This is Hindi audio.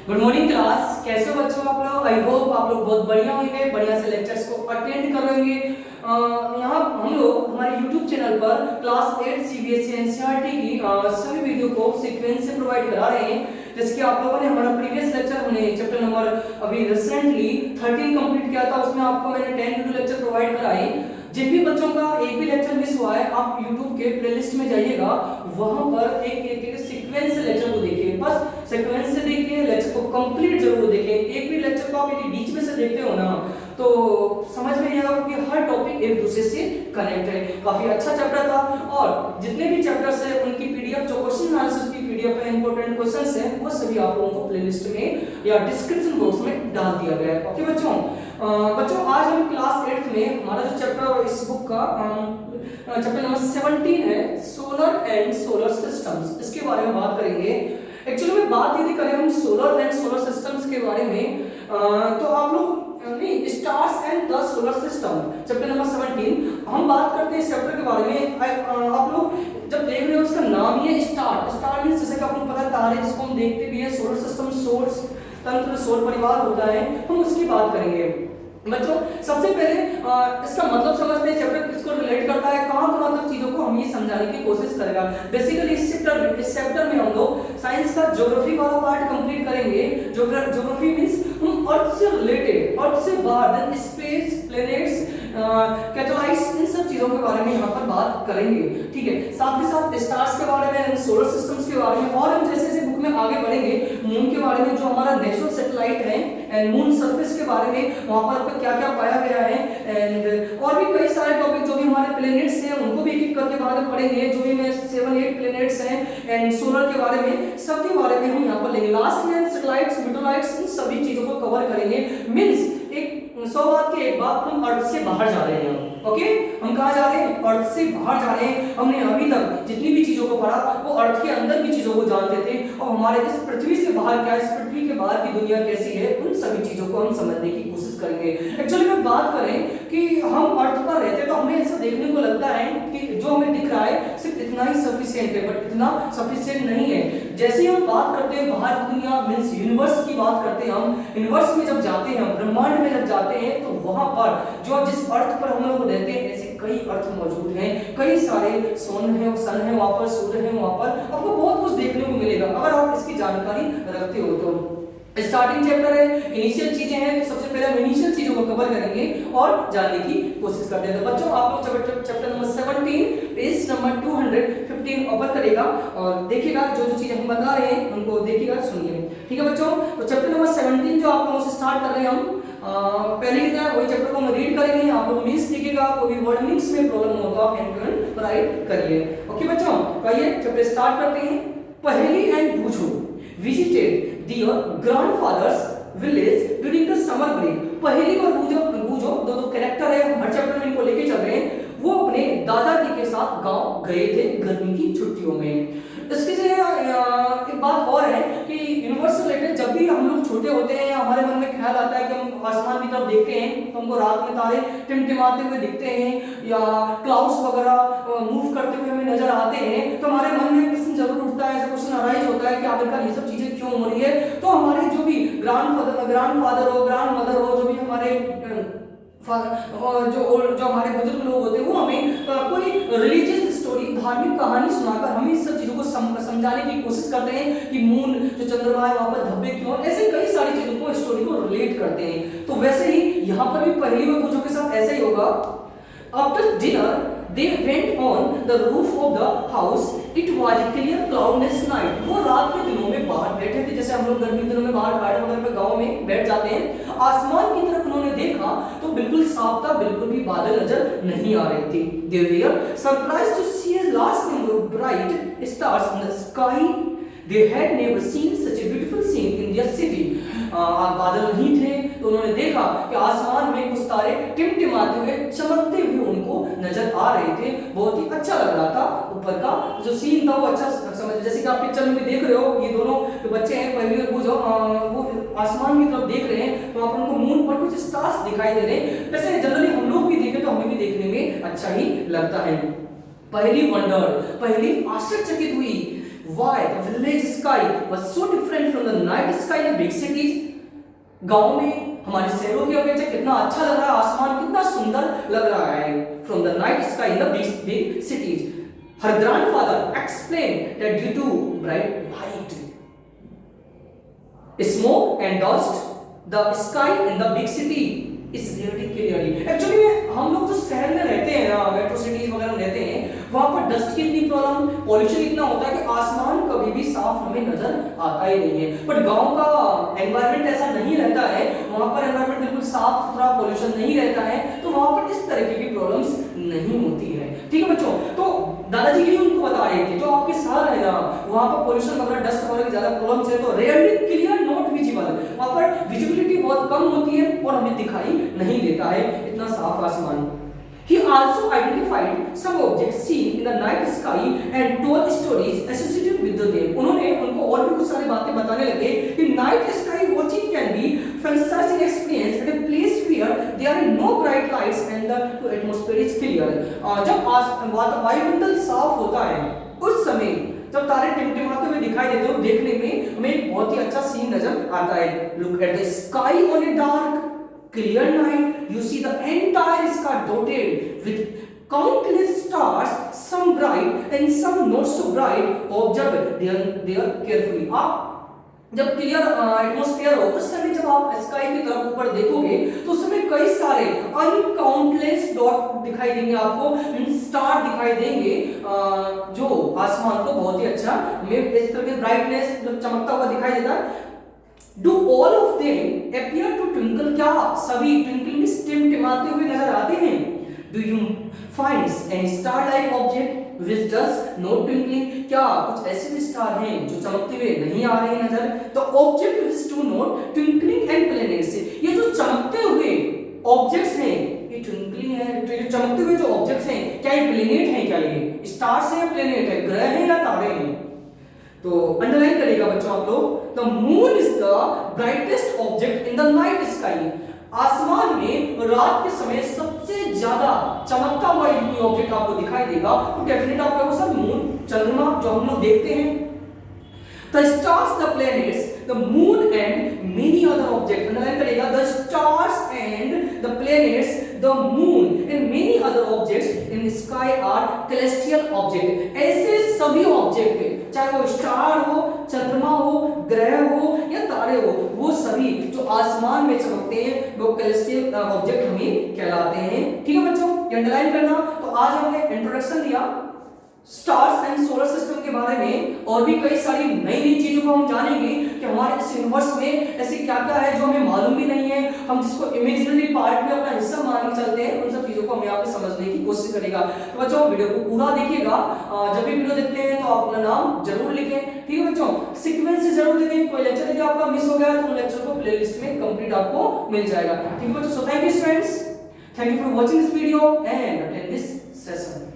Good morning class. कैसे हो बच्चों आप लोग? आई होप आप लोग बहुत बढ़िया होंगे, बढ़िया से लेक्चर्स को अटेंड कर रहे होंगे। यहाँ हम लोग हमारे YouTube चैनल पर क्लास 8 CBSE NCERT की सभी वीडियो को सीक्वेंस से प्रोवाइड करा रहे हैं। जैसे कि आप लोगों ने हमारा प्रीवियस लेक्चर, हमने चैप्टर नंबर अभी रिसेंटली 13 कंप्लीट किया था, उसमें आपको मैंने 10 वीडियो लेक्चर प्रोवाइड कराए। जिन भी बच्चों का एक भी लेक्चर मिस हुआ है, आप YouTube के प्लेलिस्ट में जाइएगा, वहां पर एक एक सीक्वेंस से लेक्चर को देखिए। बस सीक्वेंस से देखिए, लेक्चर को कंप्लीट जरूर देखिए। एक भी लेक्चर को आप यदि बीच में से देखते हो ना, तो समझ में नहीं आएगा कि हर टॉपिक एक दूसरे से कनेक्ट है। काफी अच्छा चैप्टर था, और जितने भी चैप्टर्स है उनकी पीडीएफ, जो क्वेश्चन एनालिसिस की पीडीएफ है, इंपॉर्टेंट क्वेश्चंस हैं, वो सभी आप लोगों को प्लेलिस्ट में या डिस्क्रिप्शन बॉक्स में डाल दिया गया है। ओके बच्चों, आज हम क्लास 8 में हमारा जो चैप्टर इस बुक का चैप्टर नंबर 17 है, सोलर एंड सोलर सिस्टम्स, इसके बारे में बात करेंगे। एक्चुअली में बात यदि करें हम सोलर एंड सोलर सिस्टम्स के बारे में, तो आप लोग नहीं, stars and the solar system, chapter number 17 हम बात करते हैं इस चैप्टर के बारे में। आप लोग जब देख रहे हो, उसका नाम ही है स्टार। स्टार मींस जैसे कि आपको पता है तारे जिसको हम देखते भी है, सोलर सिस्टम, सौर तंत्र, सौर परिवार होता है, हम उसकी बात करेंगे। बच्चों सबसे पहले इसका मतलब समझते हैं, चैप्टर किसको रिलेट करता है, कहां तक चीजों को हम ये समझाने की कोशिश करेगा। बेसिकली इस चैप्टर में हम लोग साइंस का ज्योग्राफी वाला पार्ट कंप्लीट करेंगे। ज्योग्राफी मींस हम अर्थ से रिलेटेड, अर्थ से बाहर, देन स्पेस, प्लैनेट्स, कैटेलाइट्स, इन सब चीजों के बारे में यहाँ पर बात करेंगे। ठीक है, साथ ही साथ स्टार्स के बारे में, सोलर सिस्टम्स के बारे में, और हम जैसे जैसे बुक में आगे बढ़ेंगे, मून के बारे में, जो हमारा नेचुरल सैटेलाइट है, एंड मून सरफेस के बारे में, वहां पर क्या क्या पाया गया है, एंड और भी कई सारे टॉपिक जो भी हमारे प्लैनेट्स हैं उनको भी एक एक करके बाद में पढ़ेंगे। जो भी मैं 7-8 प्लैनेट्स हैं, एंड सोलर के बारे में, सबके बारे में हम यहाँ पर लेंगे। लास्ट में सैटेलाइट्स, मेटेरोइड्स, इन सभी चीजों को कवर करेंगे। मींस एक 100 बात की एक बात, हम अर्थ से बाहर जा रहे हैं। ओके, हम कहाँ जा रहे हैं? अर्थ से बाहर जा रहे हैं। हमने अभी तक जितनी भी चीजों को पढ़ा, वो अर्थ के अंदर की चीजों को जानते थे, और हमारे इस पृथ्वी से बाहर क्या है, इस पृथ्वी के बाहर की दुनिया कैसी है, उन सभी चीजों को हम समझने की कोशिश करेंगे। एक्चुअली में बात करें कि हम अर्थ पर रहते, तो हमें ऐसा देखने को लगता है कि जो हमें दिख रहा है सिर्फ इतना ही सफिशिएंट है, बट इतना सफिशिएंट नहीं है। जैसे ही हम बात करते हैं बाहर की दुनिया, मींस यूनिवर्स की बात करते हैं, हम यूनिवर्स में जब जाते हैं, ब्रह्मांड में जब जाते हैं, तो वहां पर जो जिस अर्थ पर हम लोग रहते हैं, ऐसे कई अर्थ मौजूद हैं, कई सारे सन है वहां पर, सूर्य है वहां पर, आपको बहुत कुछ देखने को मिलेगा अगर आप इसकी जानकारी रखते हो तो। स्टार्टिंग चैप्टर है, इनिशियल चीजें हैं, तो सबसे पहले हम इनिशियल चीजों को कवर करेंगे और जानने की कोशिश करते हैं। तो बच्चों आप लोग chapter number 17 page number 215 open करेगा और देखिएगा, जो जो चीजें हम बता रहे हैं उनको देखिएगा, सुनिए। ठीक है बच्चों, तो चैप्टर नंबर 17 जो आप लोगों से स्टार्ट कर रहे हैं हम, पहले की तरह वही चैप्टर को हम रीड करेंगे। आप लोग मीन्स लिखिएगा, कोई भी वर्ड मीन्स में प्रॉब्लम हो तो आप हैंड टू हैंड राइट करिए। ओके बच्चों, तो आइए चैप्टर स्टार्ट करते हैं। पहेली एंड बूझो visited their grandfather's village during the summer break। पहेली और बूझो दो कैरेक्टर है, हर चैप्टर में इनको लेके चल रहे हैं। वो अपने दादाजी के साथ गांव गए थे गर्मी की छुट्टियों में। इसके से एक बात और है कि यूनिवर्स से रिलेटेड, जब भी हम लोग छोटे होते हैं, हमारे मन में ख्याल आता है कि हम आसमान की तरफ देखते हैं, तो हमको रात में तारे टिमटिमाते हुए दिखते हैं, या क्लाउड्स वगैरह मूव करते हुए हमें नजर आते हैं, तो हमारे मन में प्रश्न जरूर उठता है, ऐसा क्वेश्चन अराइज होता है कि आखिरकार ये सब चीजें क्यों हो रही है। तो हमारे जो भी ग्रैंडफादर हो, ग्रैंडमदर हो, जो भी हमारे जो हमारे बुजुर्ग लोग होते हैं, वो हमें कोई रिलीजियस स्टोरी, धार्मिक कहानी सुनाकर हमें इस सब चीजों को समझाने की कोशिश करते हैं कि मून जो चंद्रमा है वहां पर धब्बे क्यों, ऐसे कई सारी चीजों को, स्टोरी को रिलेट करते हैं। तो वैसे ही यहाँ पर भी पहेली और बूझो के साथ ऐसा ही होगा। After dinner they went on the roof of the house। it was a clear cloudless night। वो रात के दिनों में बाहर बैठे थे, जैसे हम लोग गर्मी दिनों में बाहर गार्डन वगैरह में गांव में बैठ जाते हैं। आसमान की तरफ उन्होंने देखा तो बिल्कुल साफ था, बिल्कुल भी बादल नजर नहीं आ रहे थे। they were surprised to see a large number of bright stars in the sky। they had never seen such a beautiful scene in their city। बादल नहीं थे तो उन्होंने देखा कि आसमान में कुछ तारे टिमटिमाते हुए, चमकते हुए उनको नजर आ रहे थे। बहुत ही अच्छा लग रहा था, ऊपर का जो सीन था वो अच्छा समझ, जैसे कि आप पिक्चर में भी देख रहे हो, ये दोनों जो बच्चे हैं पहली और बूझो, वो आसमान की तरफ देख रहे हैं, तो वहां पर उनको मून पर कुछ स्टार्स दिखाई दे रहे हैं। वैसे जनरली हम लोग भी देखें तो हमें भी देखने में अच्छा ही लगता है। पहली वंडर, पहली आश्चर्यचकित हुई। why the village sky was so different from the night sky in big cities? गांव में हमारे शहरों की अपेक्षा कितना अच्छा लग रहा है, आसमान कितना सुंदर लग रहा है from the night sky in the big cities. Her grandfather explained that due to bright light, smoke and dust, the sky in the big city is really clearly. Actually हम लोग जो शहर में रहते हैं ना, मेट्रो सिटीज वगैरह में रहते हैं, वहां पर डस्ट की इतनी प्रॉब्लम, पॉल्यूशन इतना होता है कि आसमान कभी भी साफ हमें नजर आता ही नहीं है। बट गांव का एनवायरनमेंट ऐसा नहीं रहता है, वहां पर एनवायरनमेंट बिल्कुल साफ सुथरा, पॉल्यूशन नहीं रहता है, तो वहां पर इस तरह की प्रॉब्लम्स नहीं होती है। ठीक है बच्चों, तो दादाजी के लिए उनको बता रहे थे जो आपके शहर है ना, वहां पर पॉल्यूशन वगैरह, डस्ट वगैरह की ज्यादा प्रॉब्लम्स है, तो रेयरली क्लियर नॉट विजिबल, वहां पर विजिबिलिटी बहुत कम होती है और हमें दिखाई नहीं देता है इतना साफ आसमान। He also identified some objects seen in the night sky and told stories associated with them. उन्होंने उनको और भी कुछ सारी बातें बताने लगे कि night sky watching can be fantastic experience at a place where there are no bright lights and the atmosphere is clear. जब वायुमंडल साफ होता है उस समय जब तारे टिमटिमाते हुए दिखाई देते हैं, देखने में हमें एक बहुत ही अच्छा सीन नजर आता है। Look at the sky on a dark clear night, you see the entire sky dotted with countless stars, some bright and some not so bright. Observe they are carefully. आप जब क्लियर एटमॉस्फेयर हो उस समय जब आप स्काई की तरफ ऊपर देखोगे तो उस समय कई सारे अनकाउंटलेस डॉट दिखाई देंगे, आपको स्टार दिखाई देंगे, जो आसमान को बहुत ही अच्छा में इस तरह के ब्राइटनेस जब चमकता हुआ दिखाई देता है। Do all of them appear to twinkle? क्या सभी twinkling टिमटिमाते हुए नजर आते हैं? Do you find any star-like object which does not twinkling? क्या कुछ ऐसे भी स्टार हैं जो चमकते हुए नहीं आ रहे नजर? The object which do not twinkling and planets, ये जो चमकते हुए ऑब्जेक्ट्स हैं, ये ट्विंकलिंग है, तो ये चमकते हुए जो ऑब्जेक्ट्स हैं, क्या ये प्लेनेट हैं? क्या ये स्टार्स हैं या प्लेनेट है, ग्रह हैं या तारे हैं? तो अंडरलाइन करिएगा बच्चों आप लोग। The moon is the brightest object in the night sky. आसमान में रात के समय सबसे ज्यादा चमकता हुआ कोई ऑब्जेक्ट आपको दिखाई देगा तो डेफिनेट आपको सर मून, चंद्रमा जो हम लोग देखते हैं। The stars, the planets, the moon and many other objects. Underline करिएगा, the stars and the planets, the moon and many other objects in the sky are celestial objects. ऐसे सभी ऑब्जेक्ट, चाहे वो स्टार हो, चंद्रमा हो, ग्रह हो या तारे हो, वो सभी जो आसमान में चमकते हैं वो celestial ऑब्जेक्ट हमें कहलाते हैं। ठीक है बच्चों, ये अंडरलाइन करना। तो आज हमने इंट्रोडक्शन दिया स्टार्स एंड सोलर सिस्टम के बारे में, और भी कई सारी नई नई चीजों को हम जानेंगे कि हमारे इस यूनिवर्स में ऐसे क्या क्या है जो हमें मालूम भी नहीं है, हम जिसको इमेजिनरी पार्ट में अपना हिस्सा मान के चलते हैं, उन सब चीजों को हम यहाँ पे समझने की कोशिश करेगा। तो बच्चों वीडियो को पूरा देखिएगा, जब भी वीडियो देखते हैं तो आप अपना नाम जरूर लिखें। ठीक है बच्चों, सीक्वेंस से जरूर लिखें, कोई लेक्चर यदि आपका मिस हो गया तो उन लेक्चर को प्लेलिस्ट में कंप्लीट आपको मिल जाएगा। ठीक है बच्चों, so thank you students, thank you for watching this video and attend this session.